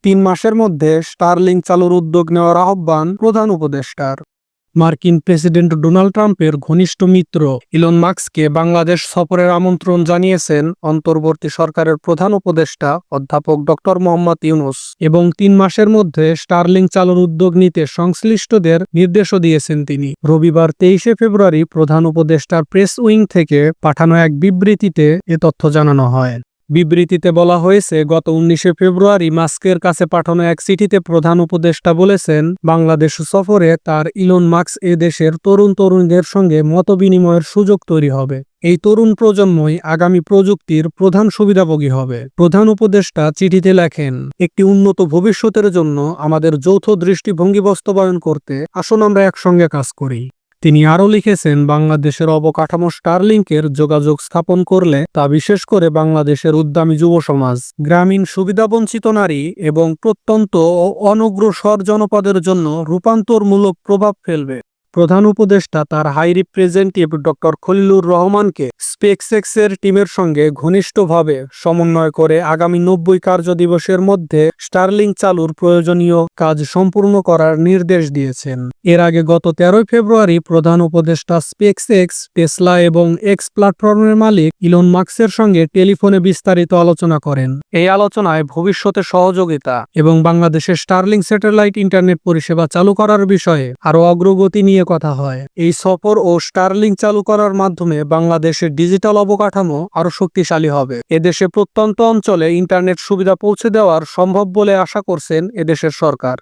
3 মাসের মধ্যে স্টারলিংক চালুর উদ্যোগ নেওয়ার আহ্বান প্রধান উপদেষ্টার। মার্কিন প্রেসিডেন্ট ডোনাল্ড ট্রাম্পের ঘনিষ্ঠ মিত্র ইলন মাস্ককে বাংলাদেশ সফরের আমন্ত্রণ জানিয়েছেন অন্তর্বর্তী সরকারের প্রধান উপদেষ্টা অধ্যাপক ডক্টর মোহাম্মদ ইউনূস এবং 3 মাসের মধ্যে স্টারলিংক চালুর উদ্যোগ নিতে সংশ্লিষ্টদের নির্দেশও দিয়েছেন তিনি। রবিবার 23শে ফেব্রুয়ারি প্রধান উপদেষ্টার প্রেস উইং থেকে পাঠানো এক বিবৃতিতে এ তথ্য জানানো হয়। বিবৃতিতে বলা হয়েছে, গত 19শে ফেব্রুয়ারি মাস্কের কাছে পাঠানো এক চিঠিতে প্রধান উপদেষ্টা বলেছেন, বাংলাদেশ সফরে তার ইলন মাস্ক এ দেশের তরুণদের সঙ্গে মতবিনিময়ের সুযোগ তৈরি হবে। এই তরুণ প্রজন্মই আগামী প্রযুক্তির প্রধান সুবিধাভোগী হবে। প্রধান উপদেষ্টা চিঠিতে লেখেন, একটি উন্নত ভবিষ্যতের জন্য আমাদের যৌথ দৃষ্টিভঙ্গি বাস্তবায়ন করতে আসুন আমরা একসঙ্গে কাজ করি। তিনি আরও লিখেছেন, বাংলাদেশের অবকাঠামো স্টারলিংকের যোগাযোগ স্থাপন করলে তা বিশেষ করে বাংলাদেশের উদ্যমী যুব সমাজ, গ্রামীণ সুবিধাবঞ্চিত নারী এবং প্রত্যন্ত ও অনগ্রসর জনপদের জন্য রূপান্তরমূলক প্রভাব ফেলবে। প্রধান উপদেষ্টা তার হাই রিপ্রেজেন্টেটিভ ডক্টর খলিলুর রহমানকে স্পেসএক্সের টিমের সঙ্গে ঘনিষ্ঠভাবে সমন্বয় করে আগামী 90 কার্যদিবসের মধ্যে স্টারলিংক চালুর প্রয়োজনীয় কাজ সম্পূর্ণ করার নির্দেশ দিয়েছেন। এর আগে গত 13 ফেব্রুয়ারি প্রধান উপদেষ্টা স্পেসএক্স, টেসলা এবং এক্স প্ল্যাটফর্মের মালিক ইলন মাস্কের সঙ্গে টেলিফোনে বিস্তারিত আলোচনা করেন। এই আলোচনায় ভবিষ্যতে সহযোগিতা এবং বাংলাদেশের স্টারলিংক স্যাটেলাইট ইন্টারনেট পরিষেবা চালু করার বিষয়ে আরও অগ্রগতি নিয়ে কথা হয়। এই সফর ও স্টারলিংক চালু করার মাধ্যমে বাংলাদেশের ডিজিটাল অবকাঠামো আরও শক্তিশালী হবে। এদেশে প্রত্যন্ত অঞ্চলে ইন্টারনেট সুবিধা পৌঁছে দেওয়ার সম্ভব বলে আশা করছেন এদেশের সরকার।